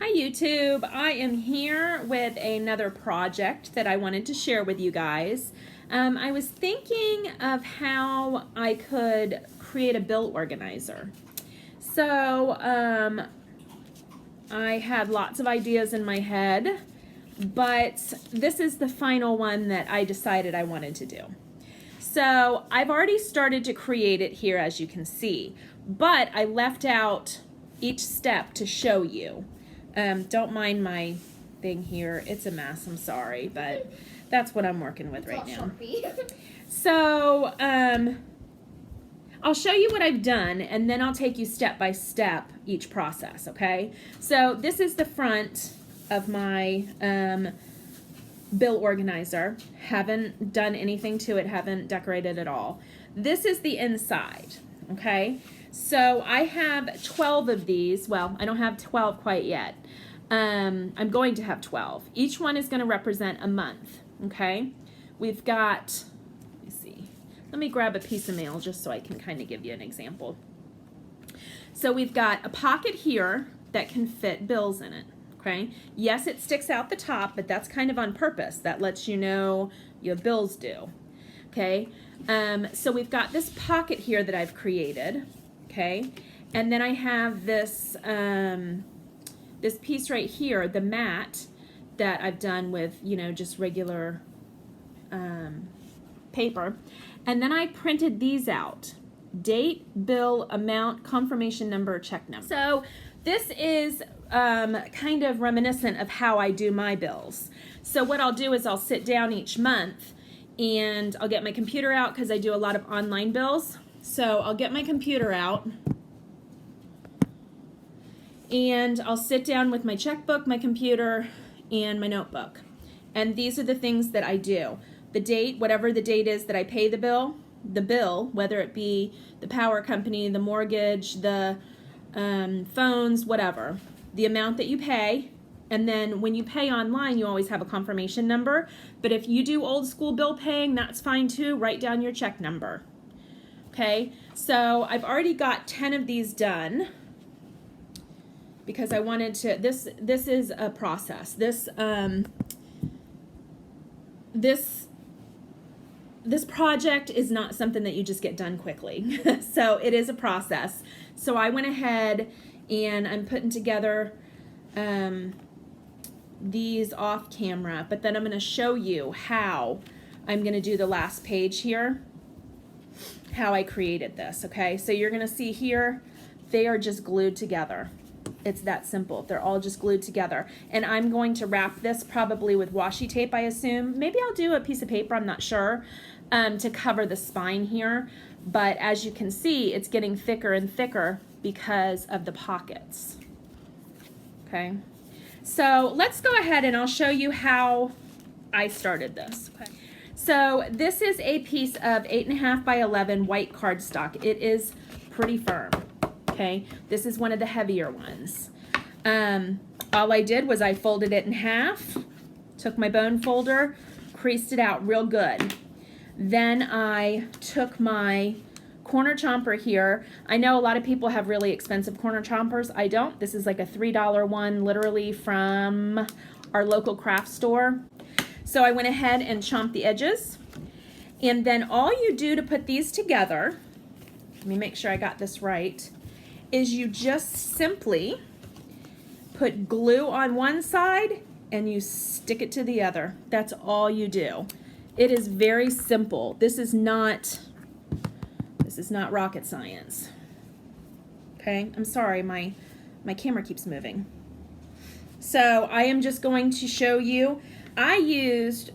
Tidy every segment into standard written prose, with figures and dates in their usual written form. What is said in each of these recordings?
Hi YouTube, I am here with another project that I wanted to share with you guys. I was thinking of how I could create a bill organizer. So I had lots of ideas in my head, but this is the final one that I decided I wanted to do. So I've already started to create it here, as you can see, but I left out each step to show you. Don't mind my thing here. It's a mess, I'm sorry, but that's what I'm working with right now. So I'll show you what I've done, and then I'll take you step by step each process, okay? So this is the front of my bill organizer. Haven't done anything to it, haven't decorated at all. This is the inside, okay? So I have 12 of these. Well, I don't have 12 quite yet. I'm going to have 12. Each one is going to represent a month, okay? We've got, let me see. Let me grab a piece of mail just so I can kind of give you an example. So we've got a pocket here that can fit bills in it, okay? Yes, it sticks out the top, but that's kind of on purpose. That lets you know your bills due, okay? So we've got this pocket here that I've created, okay? And then I have this this piece right here, the mat that I've done with, you know, just regular paper. And then I printed these out. Date, bill, amount, confirmation number, check number. So this is kind of reminiscent of how I do my bills. So what I'll do is I'll sit down each month and I'll get my computer out because I do a lot of online bills. So I'll get my computer out and I'll sit down with my checkbook, my computer, and my notebook. And these are the things that I do. The date, whatever the date is that I pay the bill, whether it be the power company, the mortgage, the phones, whatever, the amount that you pay. And then when you pay online, you always have a confirmation number. But if you do old school bill paying, that's fine too. Write down your check number. Okay, so I've already got 10 of these done because I wanted to, this is a process. This project is not something that you just get done quickly. So it is a process. So I went ahead and I'm putting together these off camera, but then I'm going to show you how I'm going to do the last page here, how I created this, okay? So you're going to see here, they are just glued together. It's that simple. They're all just glued together. And I'm going to wrap this probably with washi tape, I assume. Maybe I'll do a piece of paper, I'm not sure, to cover the spine here. But as you can see, it's getting thicker and thicker because of the pockets. Okay. So let's go ahead and I'll show you how I started this. Okay. So this is a piece of 8.5 by 11 white cardstock. It is pretty firm. Okay, this is one of the heavier ones. All I did was I folded it in half, took my bone folder, creased it out real good. Then I took my corner chomper here. I know a lot of people have really expensive corner chompers. I don't. This is like a $3 one, literally from our local craft store. So I went ahead and chomped the edges. And then all you do to put these together, let me make sure I got this right, is you just simply put glue on one side and you stick it to the other. That's all you do. It is very simple. This is not rocket science. Okay, I'm sorry, my camera keeps moving. So I am just going to show you. I used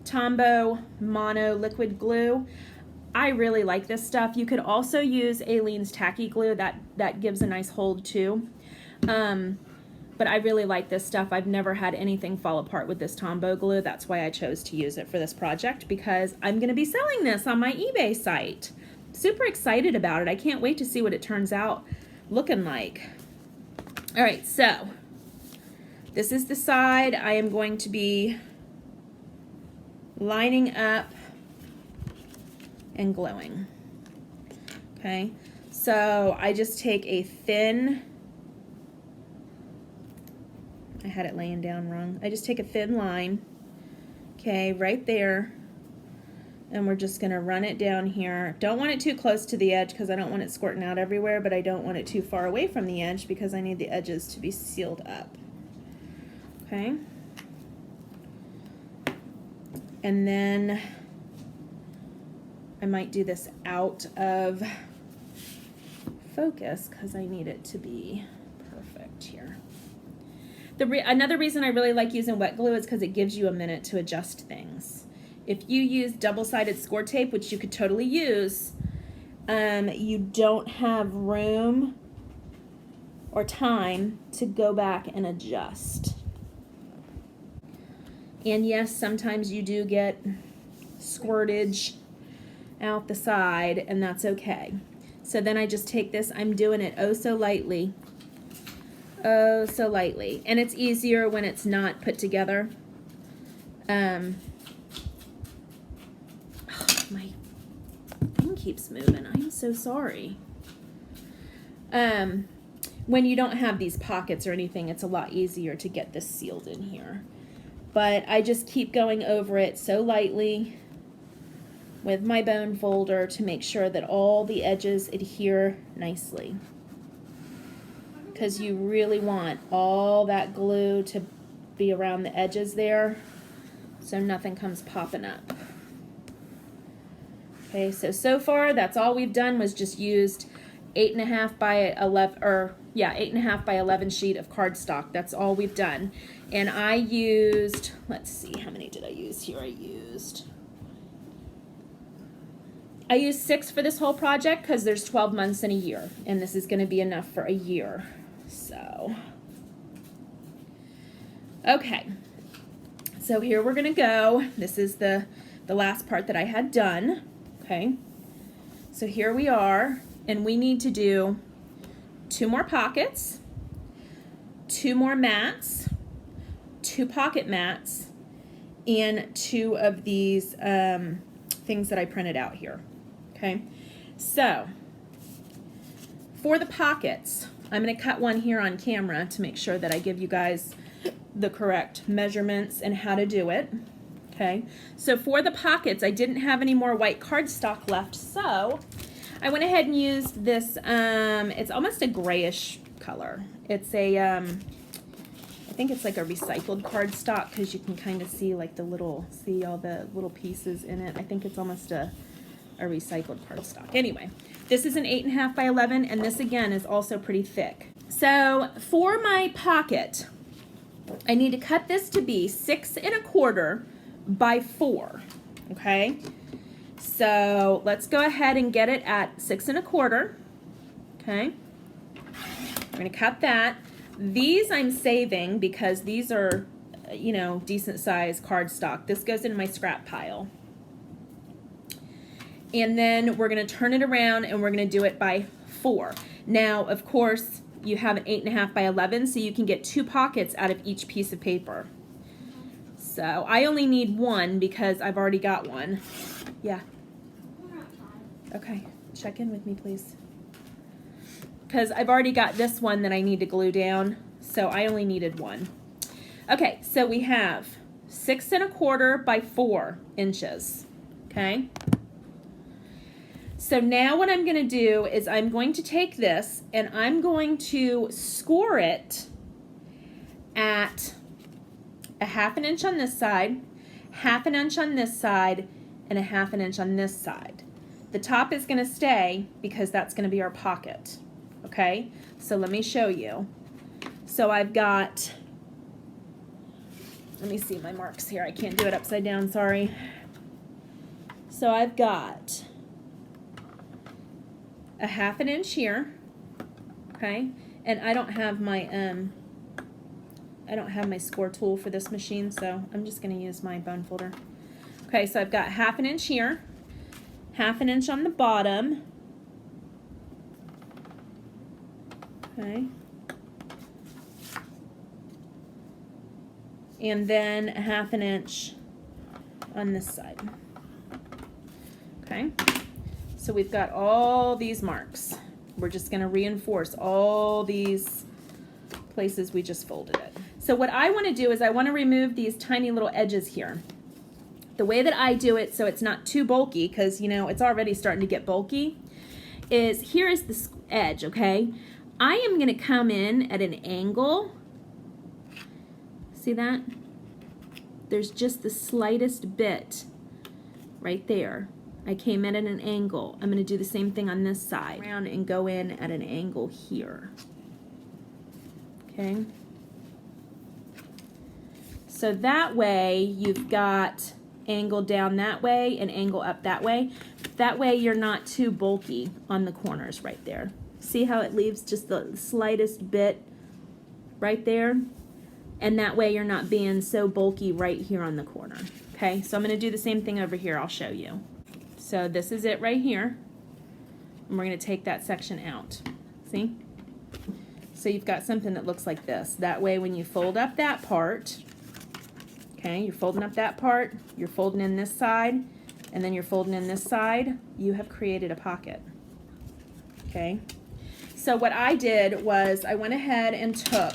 Tombow Mono liquid glue. I really like this stuff. You could also use Aleene's tacky glue. That gives a nice hold too. But I really like this stuff. I've never had anything fall apart with this Tombow glue. That's why I chose to use it for this project, because I'm going to be selling this on my eBay site. Super excited about it. I can't wait to see what it turns out looking like. All right, so this is the side I am going to be lining up and gluing. Okay, so I just take a thin I had it laying down wrong. I just take a thin line, okay, right there, and we're just gonna run it down here. Don't want it too close to the edge because I don't want it squirting out everywhere, but I don't want it too far away from the edge because I need the edges to be sealed up. Okay. And then I might do this out of focus because I need it to be perfect here. Another reason I really like using wet glue is because it gives you a minute to adjust things. If you use double-sided score tape, which you could totally use, you don't have room or time to go back and adjust. And yes, sometimes you do get squirtage out the side, and that's okay. So then I just take this, I'm doing it oh so lightly. Oh, so lightly. And it's easier when it's not put together. My thing keeps moving. I'm so sorry. When you don't have these pockets or anything, it's a lot easier to get this sealed in here. But I just keep going over it so lightly with my bone folder to make sure that all the edges adhere nicely. Because you really want all that glue to be around the edges there so nothing comes popping up. Okay, so far that's all we've done was just used 8.5 by 11, or yeah, 8.5 by 11 sheet of cardstock. That's all we've done. And I used, let's see, how many did I use here? I used 6 for this whole project because there's 12 months in a year, and this is going to be enough for a year. So, okay. So here we're going to go. This is the last part that I had done. Okay. So here we are, and we need to do 2 more pockets, 2 more mats, 2 pocket mats, and 2 of these things that I printed out here. Okay, so for the pockets, I'm going to cut one here on camera to make sure that I give you guys the correct measurements and how to do it. Okay, so for the pockets, I didn't have any more white cardstock left, so I went ahead and used this, it's almost a grayish color. It's a, I think it's like a recycled cardstock because you can kind of see like see all the little pieces in it. I think it's almost a recycled cardstock. Anyway, this is an 8.5 by 11, and this again is also pretty thick. So for my pocket, I need to cut this to be 6 1/4 by 4. Okay, so let's go ahead and get it at 6 1/4. Okay, we're gonna cut that. These I'm saving because these are, you know, decent size cardstock. This goes in my scrap pile. And then we're going to turn it around and we're going to do it by 4. Now, of course, you have an 8.5 by 11, so you can get 2 pockets out of each piece of paper. So I only need 1 because I've already got one. Yeah. Okay, check in with me, please. Because I've already got this one that I need to glue down, so I only needed 1. Okay, so we have 6 1/4 by 4 inches. Okay. So now what I'm going to do is I'm going to take this and I'm going to score it at a 1/2 inch on this side, 1/2 inch on this side, and a 1/2 inch on this side. The top is going to stay because that's going to be our pocket. Okay, so let me show you. So I've got, let me see my marks here. I can't do it upside down, sorry. So I've got a 1/2 inch here, okay, and I don't have my score tool for this machine, so I'm just going to use my bone folder. Okay, so I've got 1/2 inch here, 1/2 inch on the bottom, okay, and then a 1/2 inch on this side. Okay. So we've got all these marks. We're just going to reinforce all these places we just folded it. So what I want to do is I want to remove these tiny little edges here. The way that I do it so it's not too bulky, because you know it's already starting to get bulky, is here is the edge, okay? I am going to come in at an angle. See that? There's just the slightest bit right there. I came in at an angle. I'm going to do the same thing on this side. Around and go in at an angle here. Okay? So that way you've got angle down that way and angle up that way. That way you're not too bulky on the corners right there. See how it leaves just the slightest bit right there? And that way you're not being so bulky right here on the corner. Okay, so I'm going to do the same thing over here. I'll show you. So this is it right here. And we're going to take that section out. See? So you've got something that looks like this. That way when you fold up that part, okay, you're folding up that part, you're folding in this side, and then you're folding in this side, you have created a pocket. Okay? So what I did was I went ahead and took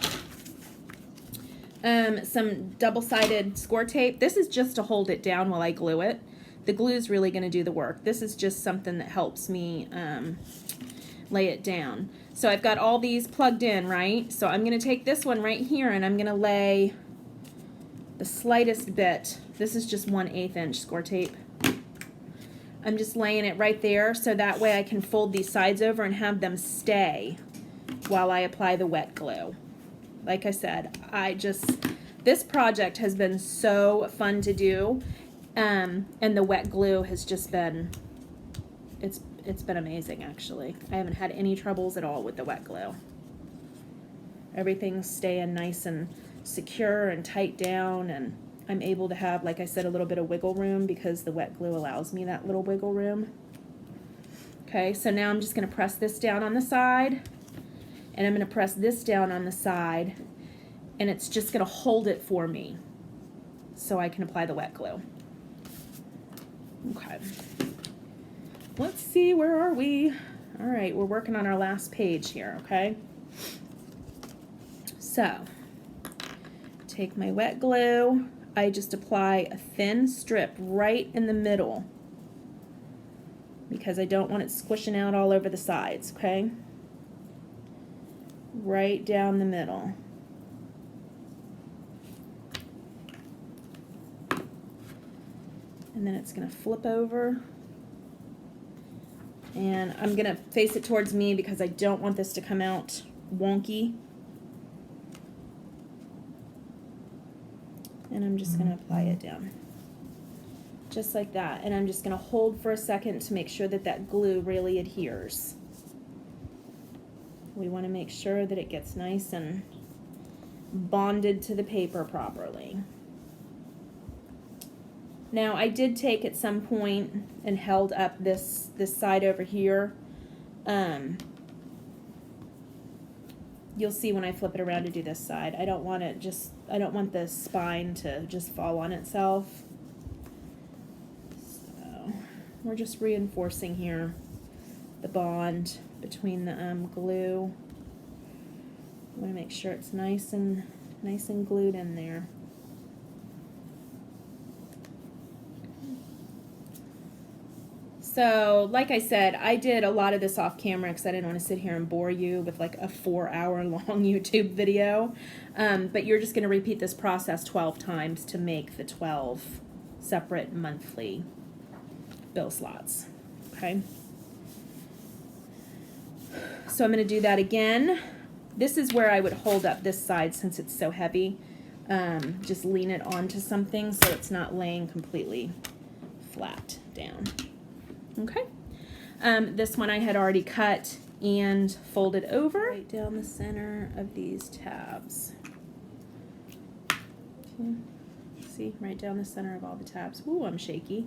some double-sided score tape. This is just to hold it down while I glue it. The glue is really going to do the work. This is just something that helps me lay it down. So I've got all these plugged in, right? So I'm going to take this one right here and I'm going to lay the slightest bit. This is just 1/8 inch score tape. I'm just laying it right there so that way I can fold these sides over and have them stay while I apply the wet glue. Like I said, this project has been so fun to do, and the wet glue has just been, it's been amazing actually. I haven't had any troubles at all with the wet glue. Everything's staying nice and secure and tight down, and I'm able to have, like I said, a little bit of wiggle room because the wet glue allows me that little wiggle room. Okay, so now I'm just going to press this down on the side, and I'm going to press this down on the side, and it's just going to hold it for me so I can apply the wet glue. Okay. Let's see, where are we? All right, we're working on our last page here, okay? So, take my wet glue. I just apply a thin strip right in the middle because I don't want it squishing out all over the sides, okay? Right down the middle. And then it's going to flip over. And I'm going to face it towards me because I don't want this to come out wonky. And I'm just going to apply it down. Just like that. And I'm just going to hold for a second to make sure that that glue really adheres. We want to make sure that it gets nice and bonded to the paper properly. Now I did take at some point and held up this side over here. You'll see when I flip it around to do this side. I don't want the spine to just fall on itself. So we're just reinforcing here the bond between the glue. I want to make sure it's nice and glued in there. So, like I said, I did a lot of this off camera because I didn't want to sit here and bore you with like a 4-hour long YouTube video. But you're just going to repeat this process 12 times to make the 12 separate monthly bill slots. Okay? So I'm going to do that again. This is where I would hold up this side since it's so heavy. Just lean it onto something so it's not laying completely flat down. Okay, this one I had already cut and folded over right down the center of these tabs. Okay. See, right down the center of all the tabs. Ooh, I'm shaky.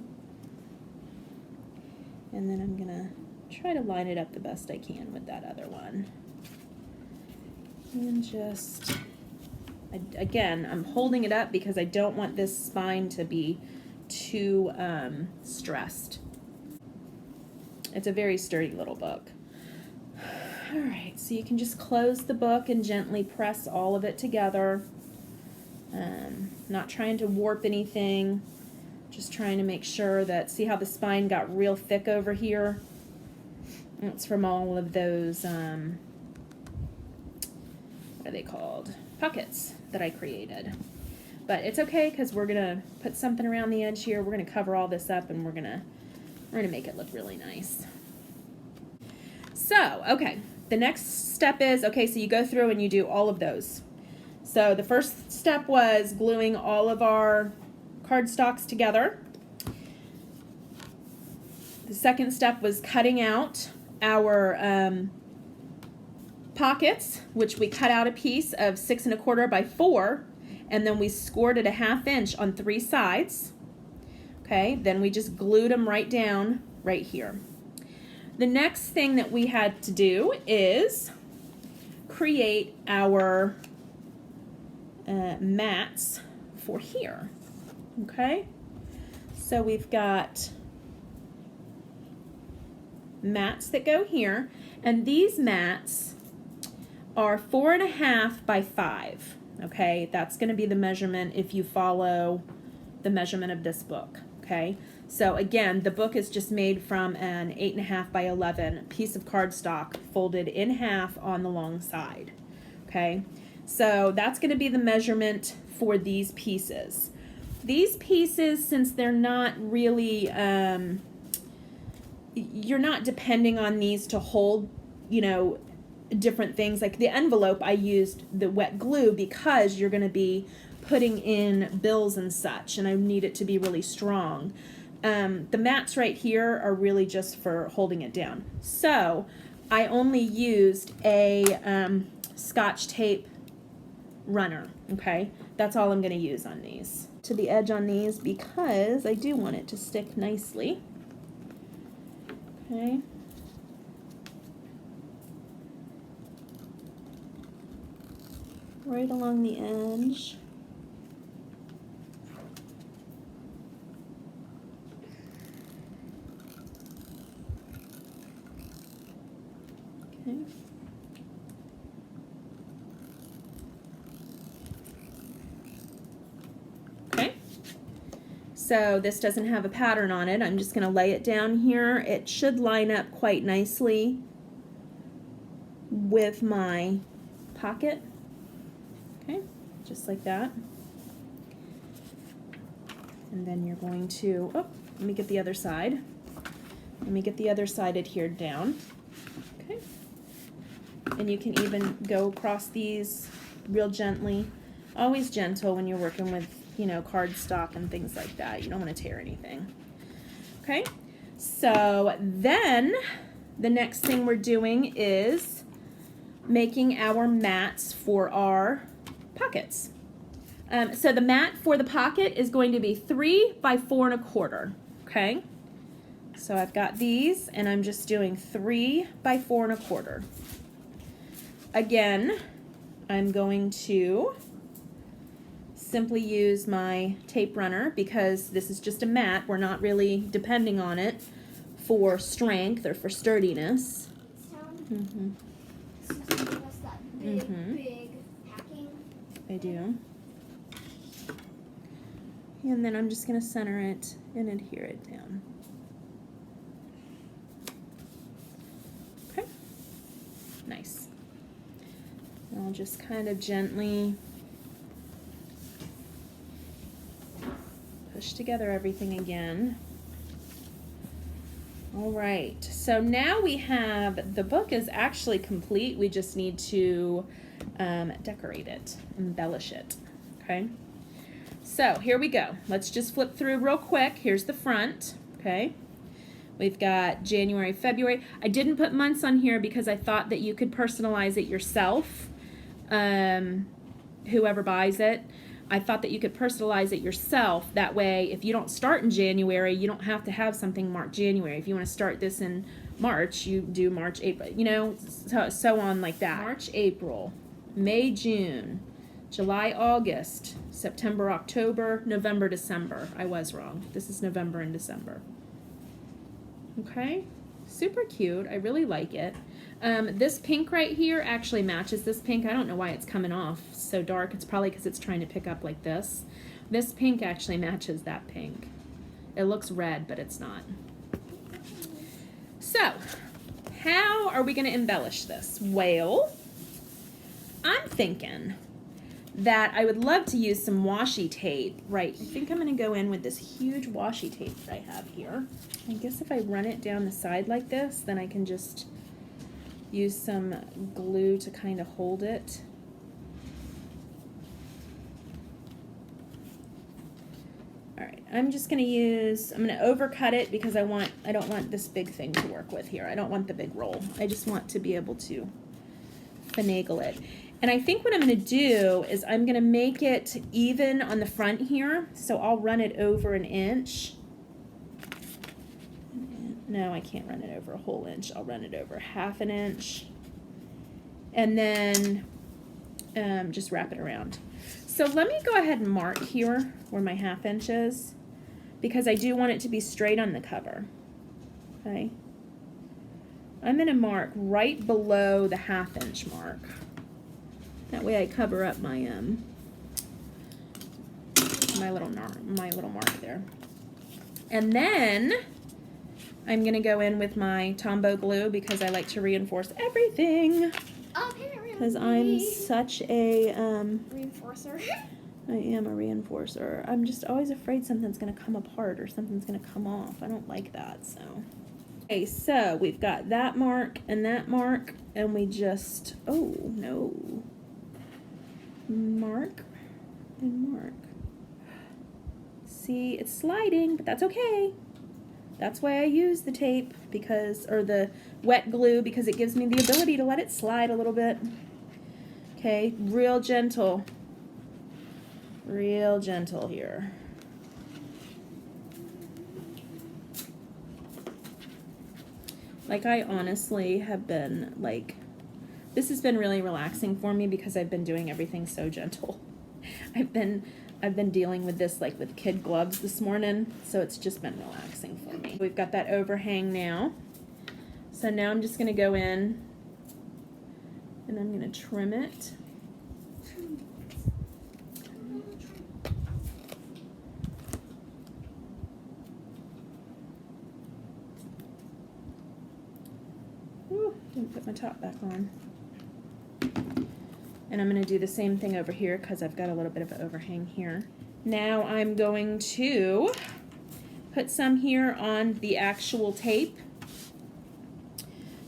And then I'm gonna try to line it up the best I can with that other one. And just, again, I'm holding it up because I don't want this spine to be too stressed. It's a very sturdy little book. All right, so you can just close the book and gently press all of it together. Not trying to warp anything, just trying to make sure that, see how the spine got real thick over here? It's from all of those, what are they called? Pockets that I created. But it's okay, because we're gonna put something around the edge here. We're gonna cover all this up, and we're gonna make it look really nice. So, okay, the next step is, okay, so you go through and you do all of those. So the first step was gluing all of our cardstocks together. The second step was cutting out our pockets, which we cut out a piece of 6 1/4 by 4, and then we scored it a 1/2 inch on 3 sides. Okay, then we just glued them right down right here. The next thing that we had to do is create our mats for here. Okay, so we've got mats that go here, and these mats are 4 1/2 by 5. Okay, that's going to be the measurement if you follow the measurement of this book. Okay, so again, the book is just made from an 8 1/2 by 11 piece of cardstock folded in half on the long side. Okay, so that's going to be the measurement for these pieces. These pieces, since they're not really, you're not depending on these to hold, you know, different things. Like the envelope, I used the wet glue because you're going to be putting in bills and such, and I need it to be really strong. The mats right here are really just for holding it down. So I only used a Scotch tape runner. Okay, that's all I'm going to use on these. To the edge on these because I do want it to stick nicely. Okay. Right along the edge. Okay. Okay. So this doesn't have a pattern on it. I'm just going to lay it down here. It should line up quite nicely with my pocket. Okay, just like that. And then you're going to, oh, let me get the other side. Let me get the other side adhered down. Okay. And you can even go across these real gently. Always gentle when you're working with, you know, cardstock and things like that. You don't want to tear anything. Okay, so then the next thing we're doing is making our mats for our pockets. So the mat for the pocket is going to be 3 by 4 1/4. Okay, so I've got these, and I'm just doing 3 by 4 1/4. Again, I'm going to simply use my tape runner because this is just a mat. We're not really depending on it for strength or for sturdiness. Mm-hmm. Big packing. I do. And then I'm just going to center it and adhere it down. Okay. Nice. And I'll just kind of gently push together everything again. All right, so now we have, the book is actually complete. We just need to decorate it, embellish it, okay? So here we go. Let's just flip through real quick. Here's the front, okay? We've got January, February. I didn't put months on here because I thought that you could personalize it yourself, whoever buys it. I thought that you could personalize it yourself. That way, if you don't start in January, you don't have to have something marked January. If you want to start this in March, you do March, April, you know, so on like that. March, April, May, June, July, August, September, October, November, December. I was wrong. This is November and December. Okay, super cute. I really like it. This pink right here actually matches this pink. I don't know why it's coming off so dark. It's probably because it's trying to pick up like this. This pink actually matches that pink. It looks red, but it's not. So, how are we going to embellish this? Well, I'm thinking that I would love to use some washi tape, right? I think I'm going to go in with this huge washi tape that I have here. I guess if I run it down the side like this, then I can just use some glue to kind of hold it. All right, I'm just going to overcut it because I don't want this big thing to work with here. I don't want the big roll. I just want to be able to finagle it. And I think what I'm going to do is I'm going to make it even on the front here. So I'll run it over an inch. No, I can't run it over a whole inch. I'll run it over half an inch. And then just wrap it around. So let me go ahead and mark here where my half inch is, because I do want it to be straight on the cover. Okay. I'm going to mark right below the half inch mark. That way I cover up my my little mark there. And then I'm going to go in with my Tombow glue because I like to reinforce everything. Because I'm such a reinforcer. I am a reinforcer. I'm just always afraid something's going to come apart or something's going to come off. I don't like that, so. Okay, so we've got that mark, and we just, oh no. Mark and mark. See, it's sliding, but that's okay. That's why I use the tape or the wet glue, because it gives me the ability to let it slide a little bit. Okay, real gentle here. Like, I honestly have been like, this has been really relaxing for me because I've been doing everything so gentle. I've been dealing with this like with kid gloves this morning, so it's just been relaxing for me. We've got that overhang now. So now I'm just gonna go in and I'm gonna trim it. Ooh, didn't put my top back on. And I'm going to do the same thing over here because I've got a little bit of an overhang here. Now I'm going to put some here on the actual tape.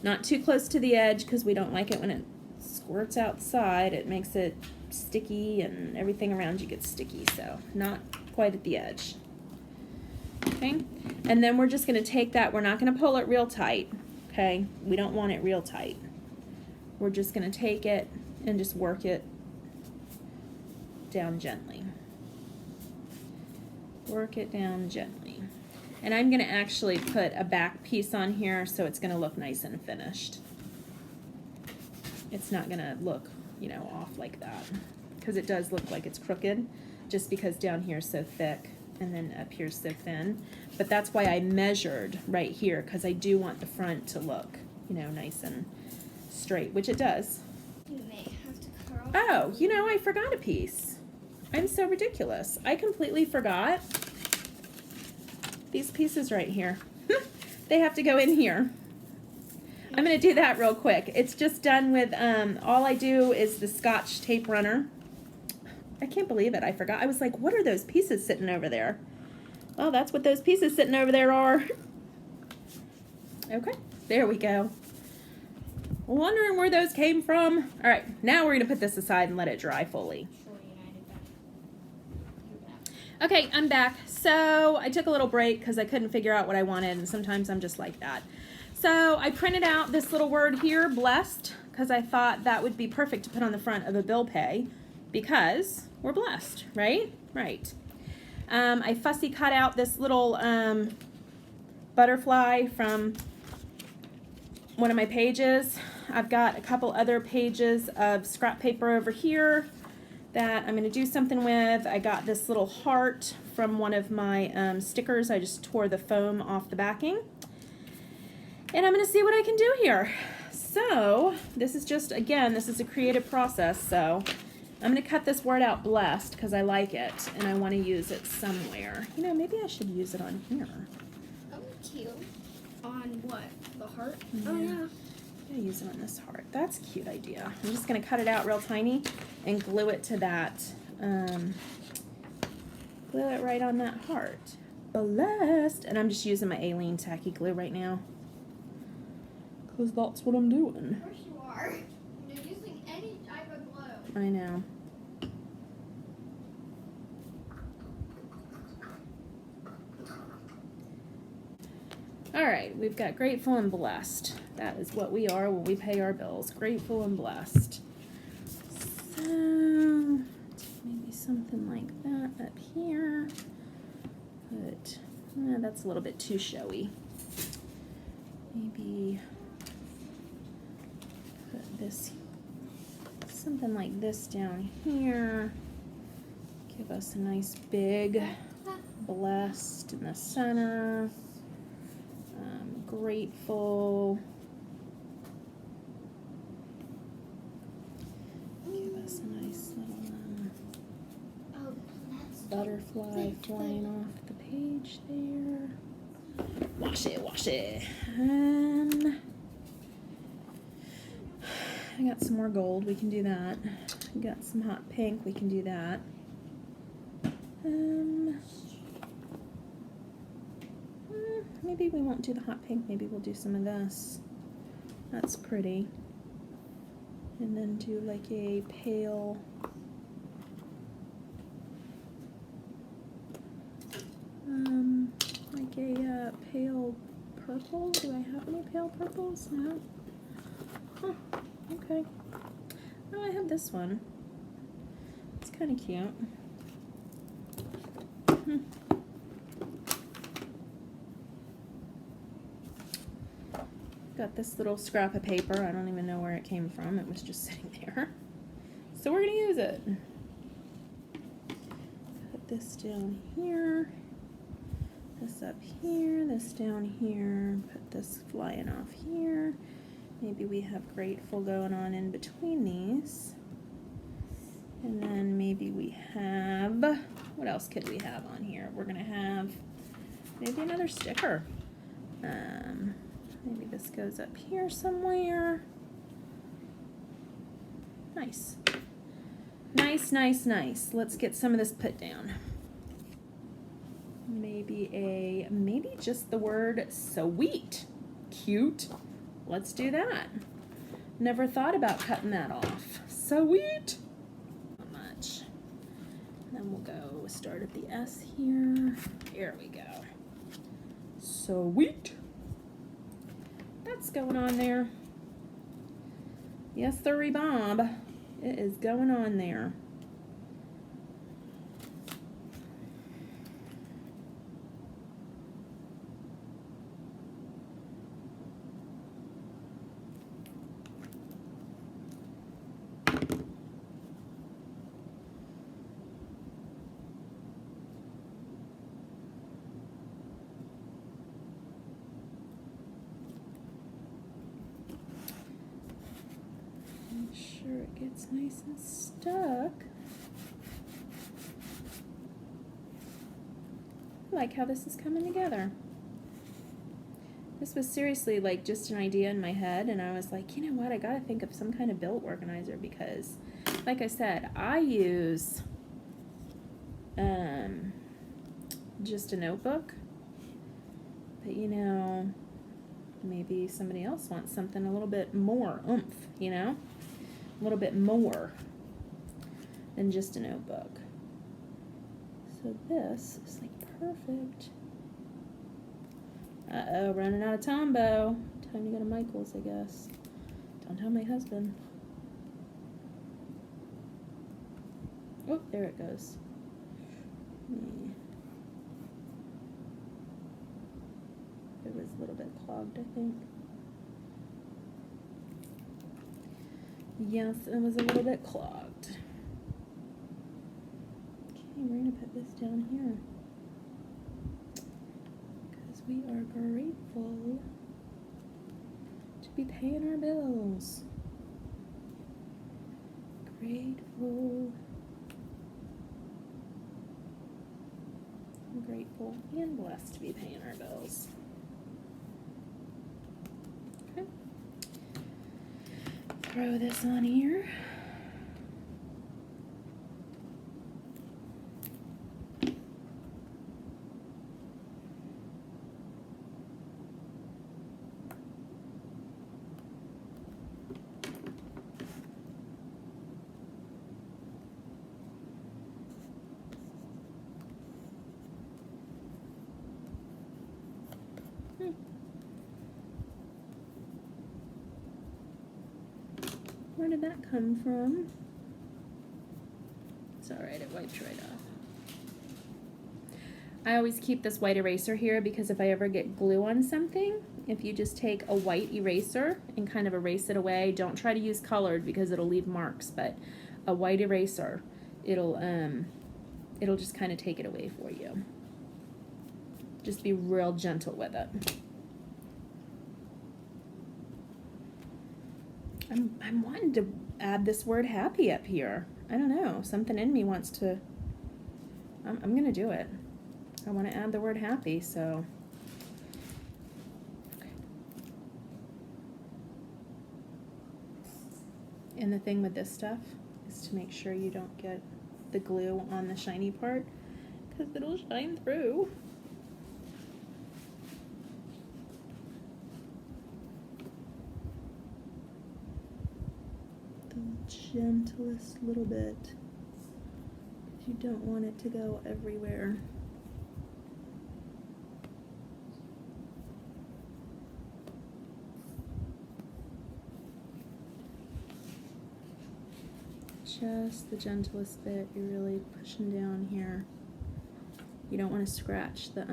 Not too close to the edge because we don't like it when it squirts outside. It makes it sticky and everything around you gets sticky, so not quite at the edge. Okay, and then we're just going to take that. We're not going to pull it real tight, okay? We don't want it real tight. We're just going to take it and just work it down gently. Work it down gently. And I'm going to actually put a back piece on here so it's going to look nice and finished. It's not going to look, you know, off like that, because it does look like it's crooked just because down here is so thick and then up here is so thin. But that's why I measured right here, because I do want the front to look, you know, nice and straight, which it does. You may have to curl. Oh, you know, I forgot a piece. I'm so ridiculous. I completely forgot these pieces right here. They have to go in here. I'm going to do that real quick. It's just done with, all I do is the Scotch tape runner. I can't believe it. I forgot. I was like, what are those pieces sitting over there? Well, that's what those pieces sitting over there are. Okay, there we go. Wondering where those came from. All right, now we're going to put this aside and let it dry fully. Okay, I'm back. So I took a little break because I couldn't figure out what I wanted, and sometimes I'm just like that. So I printed out this little word here, blessed, because I thought that would be perfect to put on the front of a bill pay because we're blessed, right? Right. I fussy cut out this little butterfly from one of my pages. I've got a couple other pages of scrap paper over here that I'm going to do something with. I got this little heart from one of my stickers. I just tore the foam off the backing. And I'm going to see what I can do here. So this is just, again, this is a creative process. So I'm going to cut this word out, blessed, because I like it and I want to use it somewhere. You know, maybe I should use it on here. Oh, cute. On what? The heart? Yeah. Oh, yeah. I'm going to use it on this heart. That's a cute idea. I'm just going to cut it out real tiny and glue it to that. Glue it right on that heart. Blessed. And I'm just using my Alene Tacky Glue right now, because that's what I'm doing. Of course you are. You're using any type of glue. I know. All right, we've got grateful and blessed. That is what we are when we pay our bills. Grateful and blessed. So maybe something like that up here. But that's a little bit too showy. Maybe put this, something like this down here. Give us a nice big blessed in the center. Grateful. Give us a nice little butterfly flying off the page there. Wash it, wash it. I got some more gold, we can do that. I got some hot pink, we can do that. Maybe we won't do the hot pink, maybe we'll do some of this. That's pretty. And then do like a pale, like a pale purple. Do I have any pale purples? No. Huh, okay. Oh, I have this one. It's kind of cute. Got this little scrap of paper. I don't even know where it came from. It was just sitting there. So we're going to use it. Put this down here. This up here. This down here. Put this flying off here. Maybe we have grateful going on in between these. And then maybe we have, what else could we have on here? We're going to have maybe another sticker. Maybe this goes up here somewhere. Nice. Nice, nice, nice. Let's get some of this put down. Maybe just the word sweet. Cute. Let's do that. Never thought about cutting that off. Sweet. Not much. Then we'll go start at the S here. Here we go. Sweet. That's going on there. Yes, sirree, Bob. It is going on there. Sure it gets nice and stuck. I like how this is coming together. This was seriously like just an idea in my head, and I was like, you know what, I gotta think of some kind of bill organizer, because like I said, I use just a notebook, but you know, maybe somebody else wants something a little bit more oomph, you know? A little bit more than just a notebook. So this is like perfect. Uh-oh, running out of Tombow. Time to go to Michael's, I guess. Don't tell my husband. Oh, there it goes. It was a little bit clogged, I think. Yes, it was a little bit clogged. Okay, we're going to put this down here, because we are grateful to be paying our bills. Grateful. I'm grateful and blessed to be paying our bills. Okay. Throw this on here. Where did that come from? It's alright, it wiped right off. I always keep this white eraser here because if I ever get glue on something, if you just take a white eraser and kind of erase it away, don't try to use colored because it'll leave marks, but a white eraser, it'll just kind of take it away for you. Just be real gentle with it. I'm wanting to add this word happy up here. I don't know, something in me wants to, I'm gonna do it. I want to add the word happy, so. Okay. And the thing with this stuff is to make sure you don't get the glue on the shiny part, because it'll shine through. Gentlest little bit, because you don't want it to go everywhere. Just the gentlest bit. You're really pushing down here. You don't want to scratch the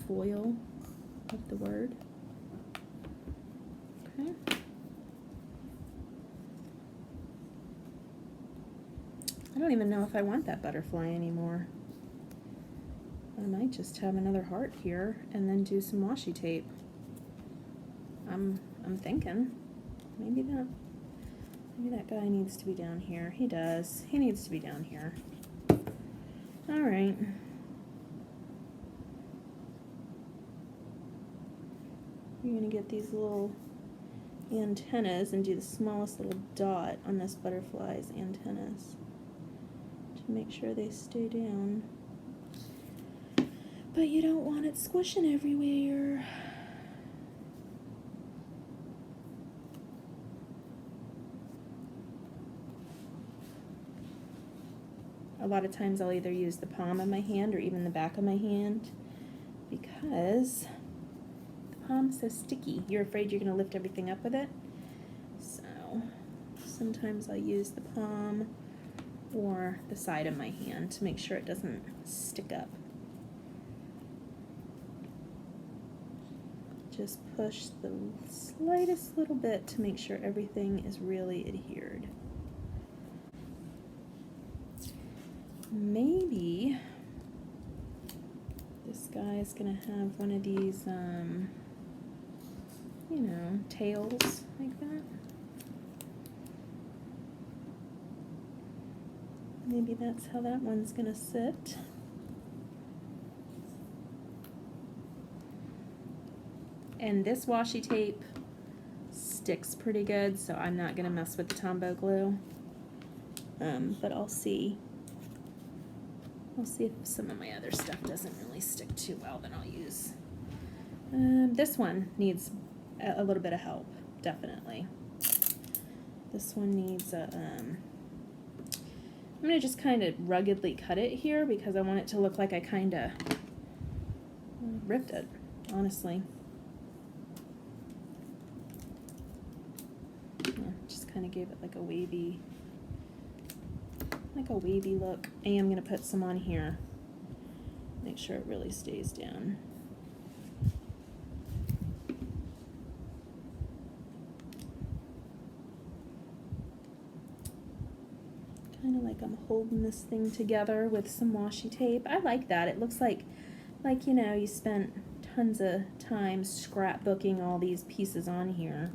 foil of the word. Okay. I don't even know if I want that butterfly anymore. I might just have another heart here and then do some washi tape. I'm thinking maybe that guy needs to be down here. He does. He needs to be down here. All right. You're gonna get these little antennas and do the smallest little dot on this butterfly's antennas. Make sure they stay down, but you don't want it squishing everywhere. A lot of times I'll either use the palm of my hand or even the back of my hand because the palm's so sticky. You're afraid you're going to lift everything up with it, so sometimes I'll use the palm or the side of my hand to make sure it doesn't stick up. Just push the slightest little bit to make sure everything is really adhered. Maybe this guy is gonna have one of these, you know, tails like that. Maybe that's how that one's gonna sit. And this washi tape sticks pretty good, so I'm not gonna mess with the Tombow glue. But I'll see. I'll see if some of my other stuff doesn't really stick too well, then I'll use. This one needs a little bit of help, definitely. This one needs a, I'm going to just kind of ruggedly cut it here because I want it to look like I kind of ripped it, honestly. Yeah, just kind of gave it like a wavy look. And I'm going to put some on here. Make sure it really stays down. Kind of like I'm holding this thing together with some washi tape. I like that. It looks like you know, you spent tons of time scrapbooking all these pieces on here.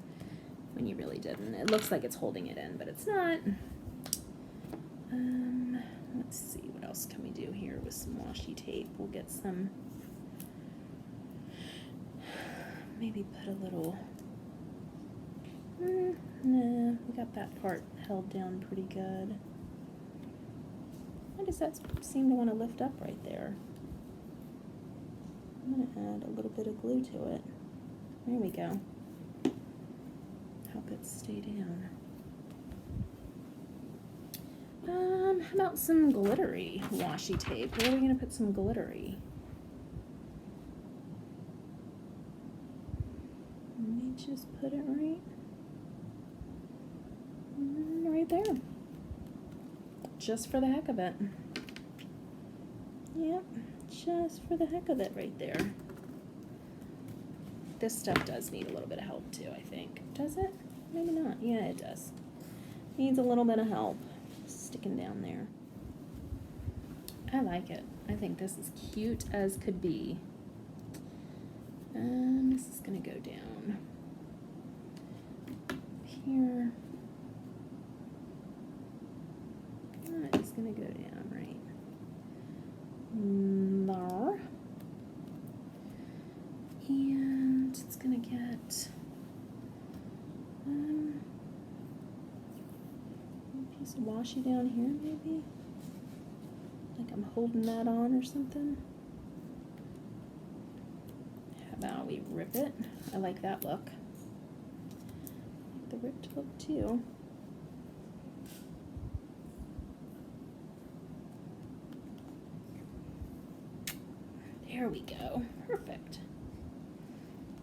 when you really didn't. It looks like it's holding it in, but it's not. Let's see, what else can we do here with some washi tape? We'll get some, maybe put a little, nah, we got that part held down pretty good. Why does that seem to want to lift up right there? I'm going to add a little bit of glue to it. There we go. Help it stay down. How about some glittery washi tape? Where are we going to put some glittery? Let me just put it right there. Just for the heck of it. Yep, just for the heck of it right there. This stuff does need a little bit of help too, I think. Does it? Maybe not. Yeah, it does. Needs a little bit of help sticking down there. I like it. I think this is cute as could be. And this is going to go down here. That is going to go down right there. And it's going to get a piece of washi down here, maybe. Like I'm holding that on or something. How about we rip it? I like that look. I like the ripped look too. There we go. Perfect.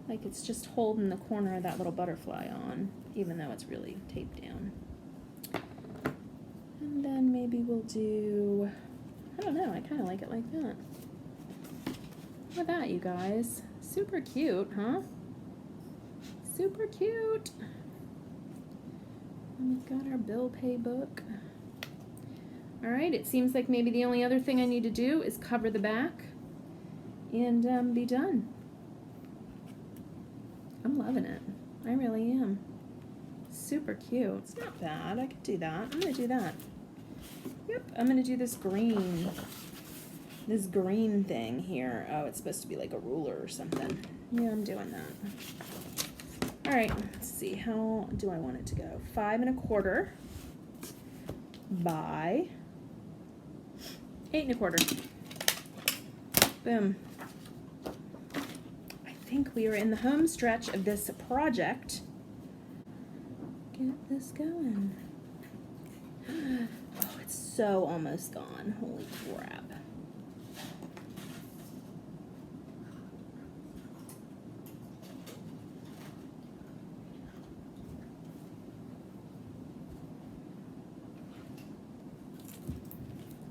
Like it's just holding the corner of that little butterfly on, even though it's really taped down. And then maybe we'll do, I don't know, I kind of like it like that. Look at that, you guys. Super cute, huh? Super cute. And we've got our bill pay book. All right, it seems like maybe the only other thing I need to do is cover the back and be done. I'm loving it. I really am. Super cute. It's not bad. I could do that. I'm going to do that. Yep, I'm going to do this green thing here. Oh, it's supposed to be like a ruler or something. Yeah, I'm doing that. All right, let's see. How do I want it to go? 5 1/4 by 8 1/4. Boom. I think we are in the home stretch of this project. Get this going. Oh, it's so almost gone. Holy crap.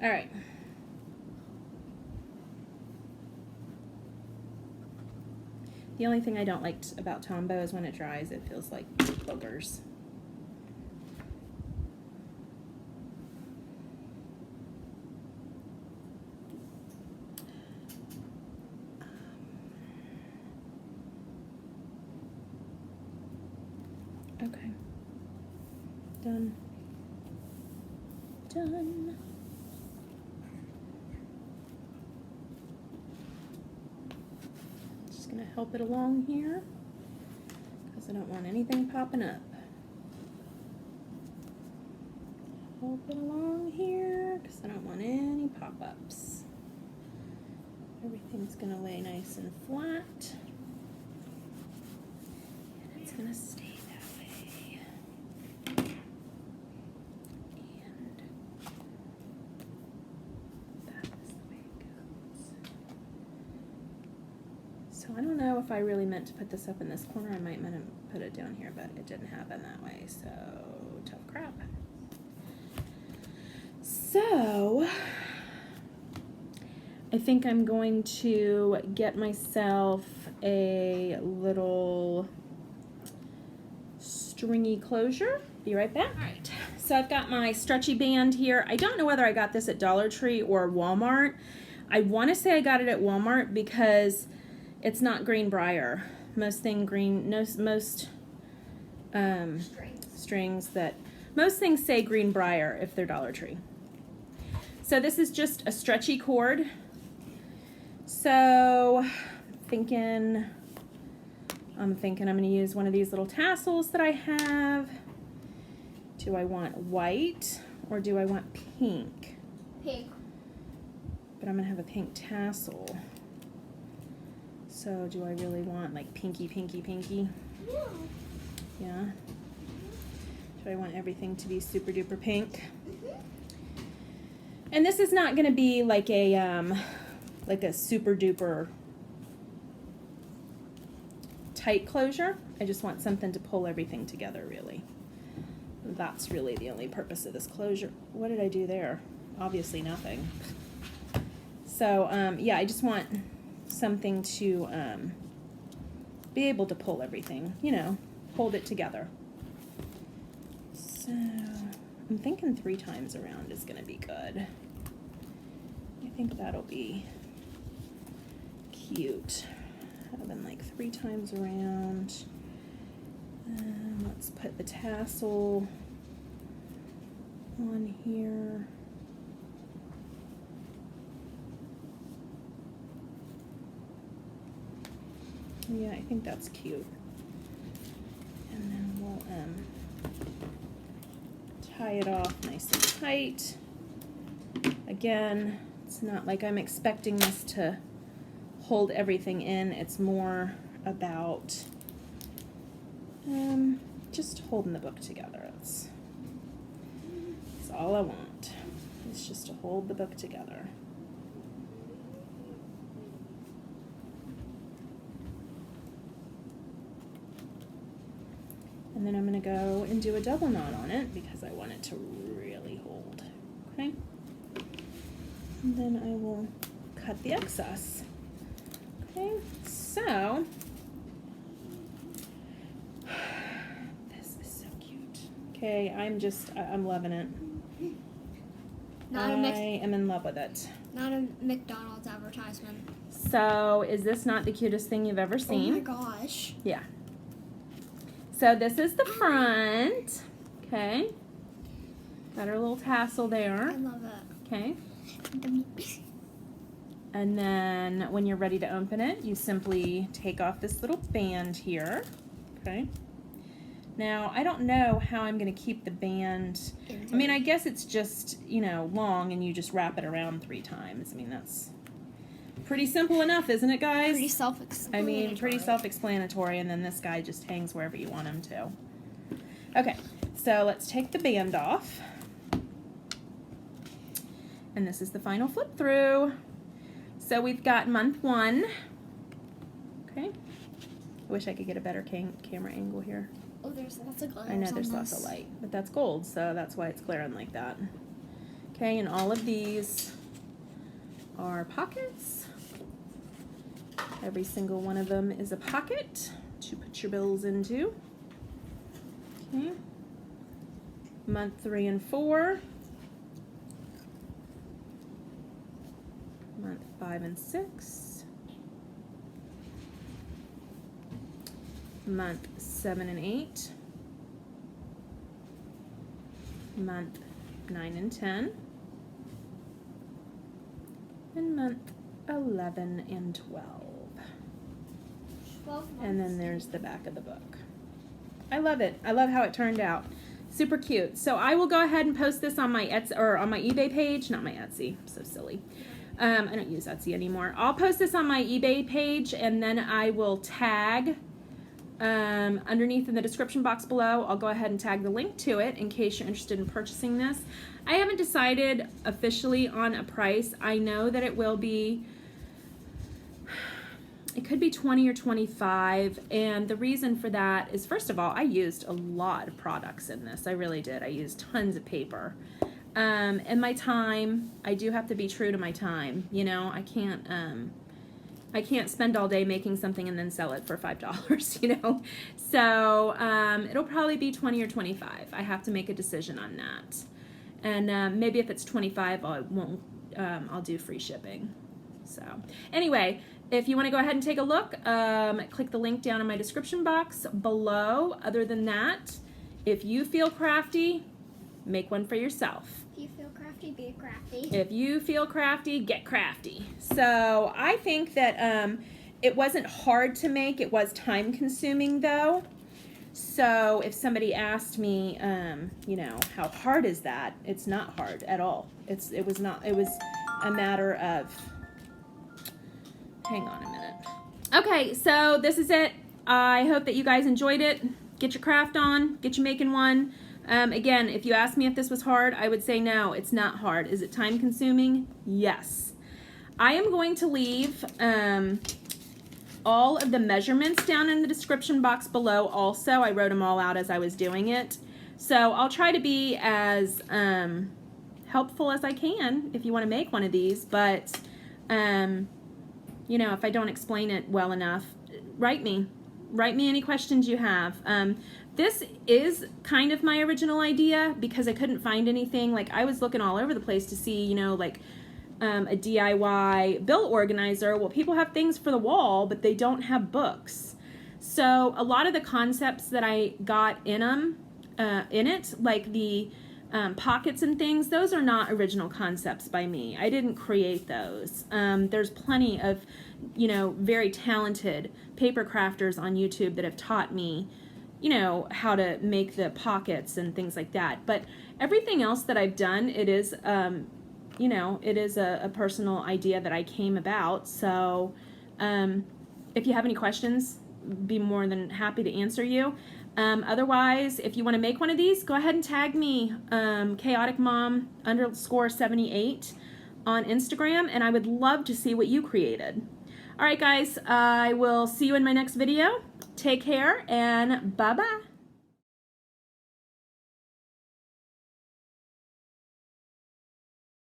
All right. The only thing I don't like about Tombow is when it dries, it feels like boogers. Okay. Done. Done. Just gonna help it along here because I don't want anything popping up. Help it along here because I don't want any pop-ups. Everything's gonna lay nice and flat. And it's gonna stay that way. And that is the way it goes. So I don't know if I really meant to put this up in this corner. I might meant to put it down here, but it didn't happen that way, so tough crap. So I think I'm going to get myself a little stringy closure. Be right back. All right, so I've got my stretchy band here. I don't know whether I got this at Dollar Tree or Walmart. I want to say I got it at Walmart because it's not Greenbrier. Most strings that most things say Greenbrier if they're Dollar Tree. So this is just a stretchy cord. So I'm thinking I'm going to use one of these little tassels that I have. Do I want white or do I want pink? Pink. But I'm going to have a pink tassel. So do I really want like pinky, pinky, pinky? Yeah. Yeah. Do I want everything to be super duper pink? And this is not going to be like a super duper tight closure. I just want something to pull everything together, really. That's really the only purpose of this closure. What did I do there? Obviously nothing. So yeah, I just want something to be able to pull everything, you know, hold it together. So I'm thinking 3 times around is going to be good. I think that'll be cute. Having like 3 times around. Let's put the tassel on here. Yeah, I think that's cute. And then we'll tie it off nice and tight. Again, it's not like I'm expecting this to hold everything in. It's more about just holding the book together. That's all I want. It's just to hold the book together. And then I'm going to go and do a double knot on it because I want it to really hold. Okay? And then I will cut the excess. Okay, so this is so cute. Okay, I'm loving it. I am in love with it. Not a McDonald's advertisement. So, is this not the cutest thing you've ever seen? Oh my gosh. Yeah. So this is the front. Okay. Got our little tassel there. I love it. Okay. And then when you're ready to open it, you simply take off this little band here. Okay. Now, I don't know how I'm going to keep the band. I mean, I guess it's just, you know, long and you just wrap it around 3 times. I mean, that's pretty simple enough, isn't it, guys? Pretty self-explanatory. I mean, pretty self-explanatory, and then this guy just hangs wherever you want him to. Okay, so let's take the band off. And this is the final flip through. So we've got month 1. Okay. I wish I could get a better camera angle here. Oh, there's lots of glare. I know there's lots of light, but that's gold, so that's why it's glaring like that. Okay, and all of these are pockets. Every single one of them is a pocket to put your bills into. Okay. Month 3 and 4. Month 5 and 6. Month 7 and 8. Month 9 and 10. And month 11 and 12. 12 months. And then there's the back of the book. I love it. I love how it turned out. Super cute. So I will go ahead and post this on my Etsy or on my eBay page, not my Etsy. I'm so silly. I don't use Etsy anymore. I'll post this on my eBay page, and then I will tag underneath in the description box below. I'll go ahead and tag the link to it in case you're interested in purchasing this. I haven't decided officially on a price. I know that it will be, it could be 20 or 25, and the reason for that is, first of all, I used a lot of products in this. I really did. I used tons of paper. And my time, I do have to be true to my time. You know, I can't spend all day making something and then sell it for $5, you know. So it'll probably be 20 or 25. I have to make a decision on that. And maybe if it's 25, I'll do free shipping. So anyway, if you want to go ahead and take a look, click the link down in my description box below. Other than that, if you feel crafty, make one for yourself. If you feel crafty, be crafty. If you feel crafty, get crafty. So I think that it wasn't hard to make. It was time consuming though. So if somebody asked me, you know, how hard is that? It's not hard at all. It was a matter of, hang on a minute. Okay, so this is it. I hope that you guys enjoyed it. Get your craft on, get you making one. Again, if you ask me if this was hard, I would say no, it's not hard. Is it time consuming? Yes. I am going to leave all of the measurements down in the description box below also. I wrote them all out as I was doing it. So I'll try to be as helpful as I can if you want to make one of these, but you know, if I don't explain it well enough, write me any questions you have. This is kind of my original idea because I couldn't find anything. Like, I was looking all over the place to see, you know, like a DIY bill organizer. Well, people have things for the wall, but they don't have books. So a lot of the concepts that I got in it, like the pockets and things, those are not original concepts by me. I didn't create those. There's plenty of, you know, very talented paper crafters on YouTube that have taught me, you know, how to make the pockets and things like that. But everything else that I've done, it is, you know, it is a personal idea that I came about. So if you have any questions, be more than happy to answer you. Otherwise, if you want to make one of these, go ahead and tag me, chaoticmom_78 on Instagram, and I would love to see what you created. All right, guys, I will see you in my next video. Take care, and bye-bye.